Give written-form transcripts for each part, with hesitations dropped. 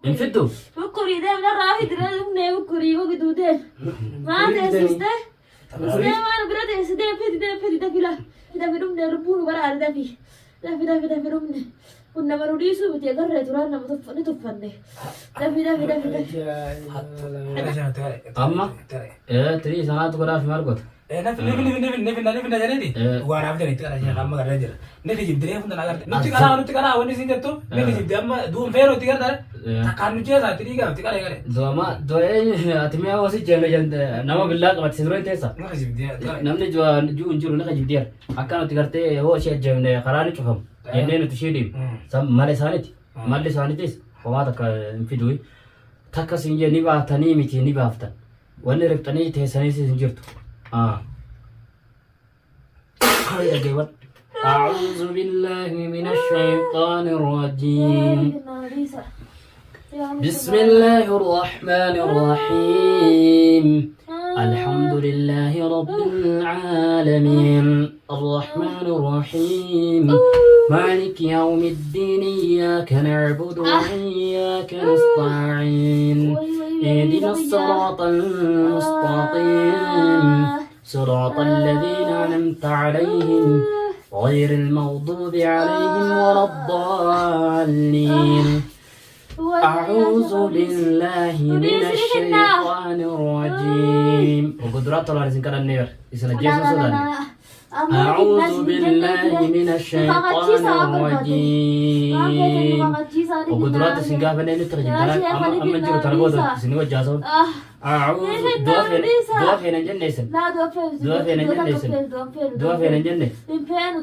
انفدوا بكري ده من الراحة ده من بكري وقدو ده ما تسيسته سده ما نبرد سده في ده فيلا ده في روم ده ربون برا ده في روم ده كنا مروديسو بتيجر ترانا نتوفنه ده أما تري سنة تقول في مرقط نفي جريدي وانا بدي ترى يا عم غير نفي جيب دريه فندنا غير نتي كنا وني سينجتو نفي جيب دم دوم فيرو تيجر ده تكانو جيزا تريجا تكالي غير دوما دوي أتمنى واسي جل جند نما بالله قبل سيدرين تيسا نفي جيب ديه نمني جو انجرو نك جيب دير أكانو تكرتي هو شيء جمنة خراني شوفهم ينين تشيدين سام مالي سانيتيس هو تك انفدوي تك سينجي نيبا تاني ميتي نيبا أفتن وانا ربطني تيساني سينجرتو أعوذ بالله من الشيطان الرجيم بسم الله الرحمن الرحيم الحمد لله رب العالمين الرحمن الرحيم مالك يوم الدين إياك نعبد وإياك نستعين اهدنا الصراط المستقيم صراط الذين أنعمت عليهم غير المغضوب عليهم ولا الضالين أعوذ بالله من الشيطان الرجيم وقدرات الله رزقك النير إسنا جيسو سودان أعوذ بالله من الشيطان الرجيم وقدرات سنقاف نيني ترجم أما جيرو تربوض سنوى جاسون أعوذ دوا فينا جنة سن دوا فينا جنة سن دوا فينا جنة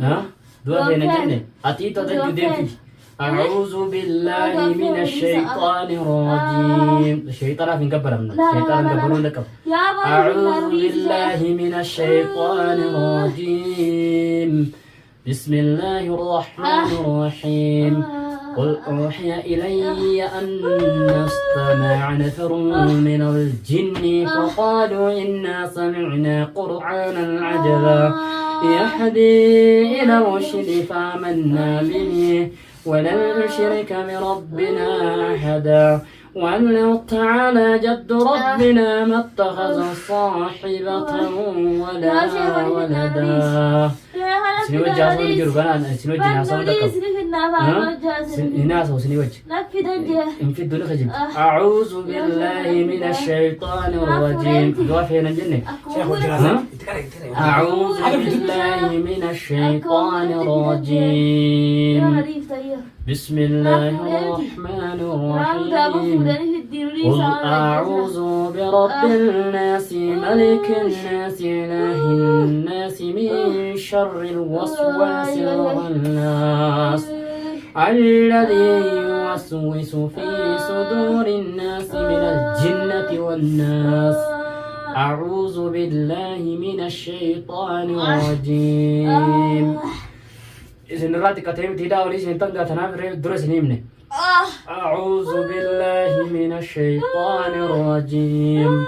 ها دوا فينا جنة أتيتو تجدين فيه أعوذ بالله من الشيطان الرجيم الشيطان في كبرنا الشيطان كبرنا لك أعوذ بالله من الشيطان الرجيم بسم الله الرحمن الرحيم قل أوحي إلي أن استمع نفر من الجن فقالوا إنا سمعنا قرآنا عجبا يهدي إلى الرشد فآمنا به ولن نشرك بربنا أحدا وأنه تعالى جد ربنا ما اتخذ صاحبة ولا ولدا سنوى جاسون جربنا سنوى جناسون لكم إناسو سنوى انفد نخجم أعوذ بالله من الشيطان الرجيم دوافينا الجنة أعوذ بالله من الشيطان الرجيم بسم الله الرحمن الرحيم قل أعوذ برب الناس ملك الناس إله الناس من شر الوسواس الخناس الذي يوسوس في صدور الناس من الجنة والناس أعوذ بالله من الشيطان الرجيم إذن راتي كتير تيدا وليس إنتم جاتنا في درس نيمني أعوذ بالله من الشيطان الرجيم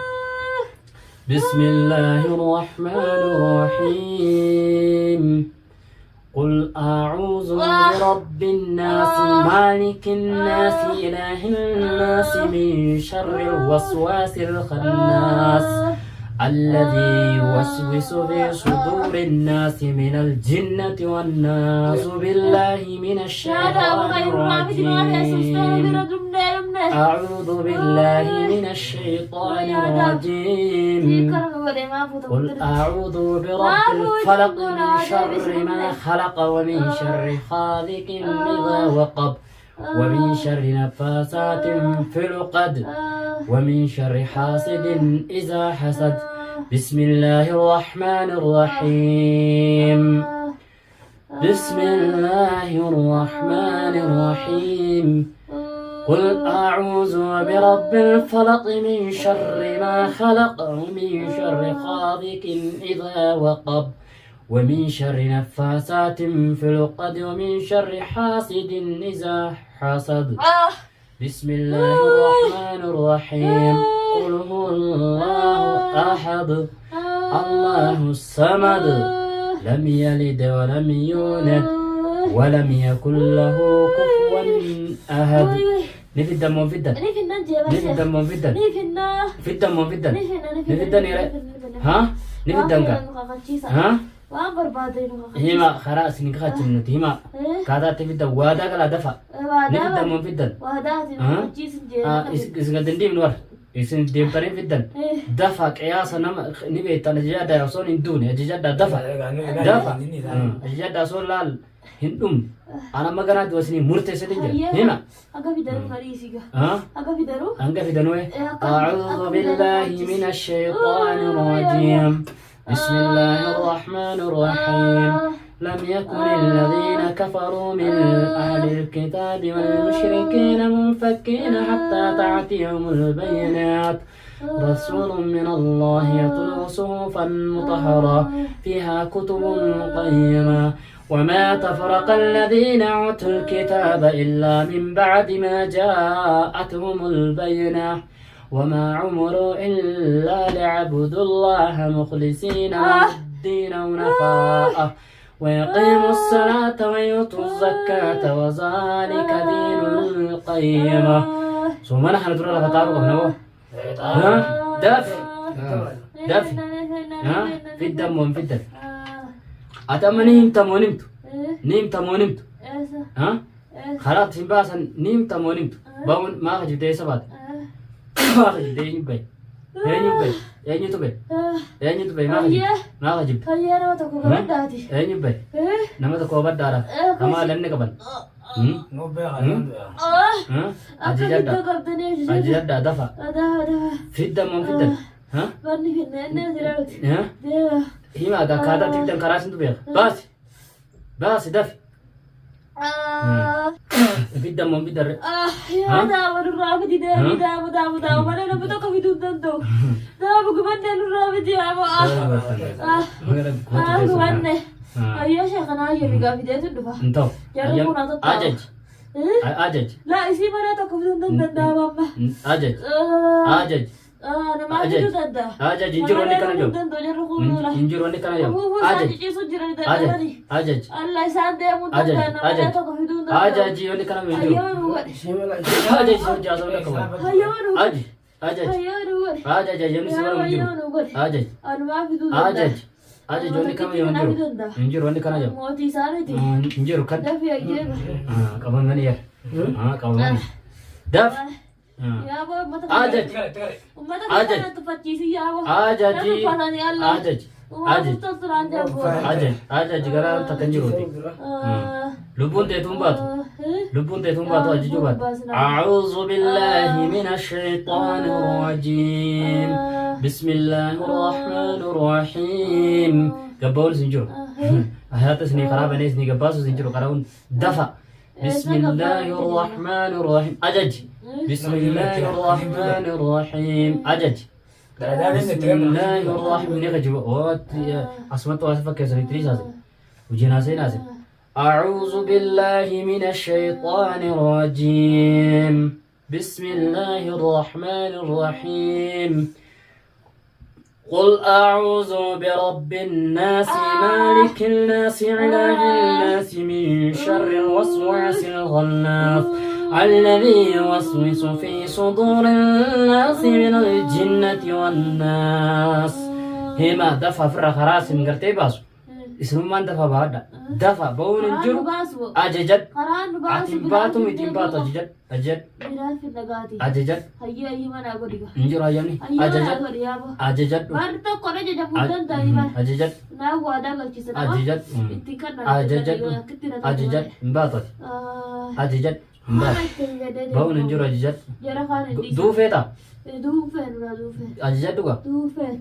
بسم الله الرحمن الرحيم قل أعوذ برب الناس مالك الناس إله الناس من شر الوسواس الخناس الذي يوسوس في صدور الناس من الجنة والناس بالله من الشيطان الرجيم أعوذ بالله من الشيطان الرجيم قل أعوذ برب الفلق من شر ما خلق ومن شر خالق إذا وقب ومن شر نفاسات في العقد ومن شر حاسد إذا حسد بسم الله الرحمن الرحيم بسم الله الرحمن الرحيم قل أعوذ برب الفلق من شر ما خلق ومن شر خالق إذا وقب ومن شر نفاسات في العقد ومن شر حاسد إذا حسد بسم الله الرحمن الرحيم قل هو الله أحد الله الصمد لم يلد ولم يولد ولم يكن له كفوا أحد نفد مو فدا نفنا جيبا نفد مو فدا نفنا فدا مو فدا نفنا نفدا نيرا ها نفدا ها waan barbaadeen hima khara sin ka chinnati hima kada te fidda wada kala dafa ni fidda mo fiddan waadaati jiisin is ga dindim nur isin dim tare fiddan dafa qiyasa nam ni be tan jada son indune jada dafa dafa jada son lal hindum ana magana to sini murte se dinja hima aga fidaru marisiga aga fidaru anga fidanu a'udhu billahi minash shaitanir rajim بسم الله الرحمن الرحيم لم يكن الذين كفروا من أهل الكتاب والمشركين منفكين حتى تأتيهم البينات رسول من الله يتلو صحفا مطهرة فيها كتب قيمة وما تفرق الذين أوتوا الكتاب إلا من بعد ما جاءتهم البينة وما عمروا إلا ليعبدوا الله مخلصين الدين ونفاء ويقيموا الصلاة ويؤتوا الزكاة وذلك دين القيمة ثم نحن نقول لك تعرف هنا دافع دافع في الدم وفي الدم أتمنى نمت ونمت نمت ونمت خلاص باسا نمت ونمت باون ما خجبت سبات ما خجبت ينبي ينبي ما خجبت هيا أنا تكون بداتي ينبي نما تكون بدارا أما لن نقبل أجداد دفع في الدم وفي الدم بني في الناس رأيت هي ما كذا تقدر كراسن تبيع بس دفع في الدم وفي الدم يا داود الرافد داود ما أنا بدك في دود دندو داود كمان الرافد يا أبو كمان أيوة شيخنا هي بيجا في ده تدفع انتو جربونا تطلع أجج لا اسمي ما تكو في دود دندا ماما أجج أنا ما أجي دندا أجج إنجرو اللي كنا جو إنجرو اللي كنا جو أجج الله يسعد يا مدة أنا تكو في دود أجج اللي كنا جو أجج جازو اللي كنا أجج يونس ولا أجج أنا ما في دود أجج اللي كنا جو إنجرو اللي كنا جو موتي سارتي إنجرو كده دافي أجيب كمان من يا كمان داف يا أبو ما أجج ما تفعل تفتيسي يا أبو أجج أجج جرا تكنجروتي لبون تيتم باتو أجج بات أعوذ بالله من الشيطان الرجيم بسم الله الرحمن الرحيم قبول سنجرو هات سني خراب نيس ني قباسو سنجرو قراون دفع بسم الله الرحمن الرحيم أجج بسم الله الرحمن الرحيم أجج بسم الله الرحمن الرحيم أسمت واسفة كيسا تريسا وجينا سيناسي أعوذ بالله من الشيطان الرجيم بسم الله الرحمن الرحيم قل أعوذ برب الناس مالك الناس إله الناس من شر الوسواس الخناس الذي يوسوس في صدور الناس من الجنة والناس هما دفع فرق خراس من قرتي باسو اسمه من دفع بعد دفع بون الجر أججد أتنباتو متنباتو أججد أججد أججد هيا ما نقول لك انجر أجمني أججد أججد بارتا كونه جدا فودان تايما أججد نا وادا غلطيسا أججد أججد أججد مباتو أججد بون الجر أججد دو فيتا أججد دوغا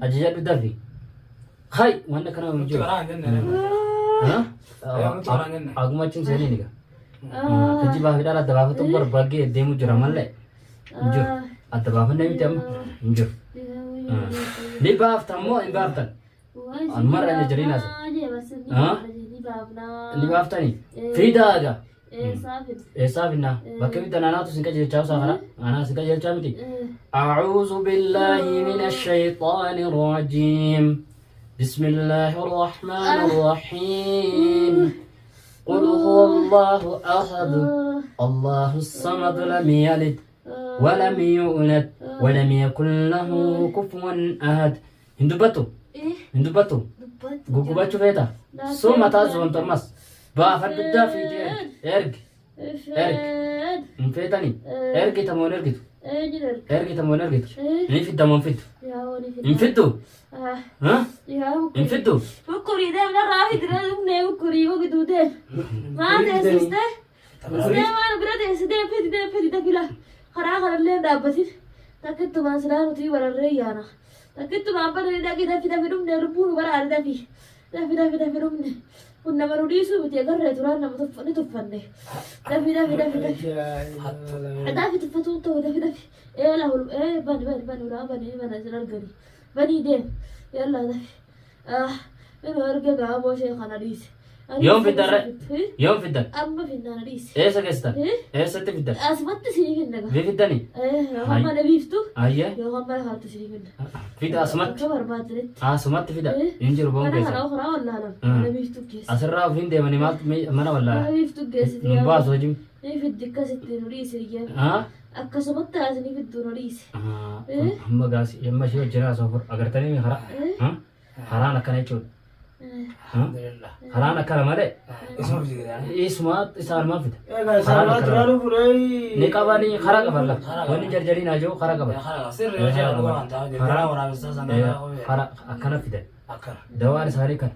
أججد دفي خاي وانا كنا مجور ها أقوم أشين سيني نيجا كذي باهي دارا دبابة تبغى باقي ديمو جرامل له مجور الدبابة نبي تام مجور نباف تامو نباف تان المرة نجري ناس ها نباف تاني فيدا أجا سافنا بكمي تنانا تسنك جلتشاو ساخرا أنا سنك جلتشاو متي أعوذ بالله من الشيطان الرجيم بسم الله الرحمن الرحيم قل هو الله أحد الله الصمد لم يلد ولم يولد ولم يكن له كفوا أحد هندبتو هندبتو غوغوباتشو فيتا ثم تازون تمس بافد الدافي ارج ارج انفيتاني ارجي تمون ارجيتو ارجي تمون ارجيتو نيفي دمون فيتو انفيتو ها انفيتو بكوري ده من راهي درا لمني بكوري وقدوده ما تسسته ما انا برا تسده فدي ده كلا خرا خرا اللي دابتي تكتو ما سرانو تي ورا الريانا تكتو ما بدل ده كده في دم نربون ورا ده في ده في دم كنا مروديسو بتيجر ترانا متفني تفني ده في تفتون تو ده في ايه له ايه بني ولا بني زرار غني بني ده يلا ده انا ارجع ابو شيخ انا ريس يوم في الدار يوم في الدار اما في النار ريس ايه سكستان ايه ست في الدار اسمت سيري في النجا في الدني ايه هم انا بيفتو ايه يا هم ما هات سيري في في ده اسمت كبر باتريت اسمت في ده ينجر بون انا كيس خلاص ولا انا بيفتو كيس اسرع فين ده مني مات منا ولا انا بيفتو كيس نباس وجم ايه في الدكه ستين ريس يا ها akkasumatti taasisanii fidduu riise. Amma gaasi yamma ishee jira soofur agartanii mi karaa karaan akkana jechuudha. Karaan akkana malee isuma isaanumaan fida. Karaan akkana ni qabanii karaa qaban lafa wanni jarjariin haa jiru karaa qaban. Karaa akkana fidan. Dawaan isaanii kana.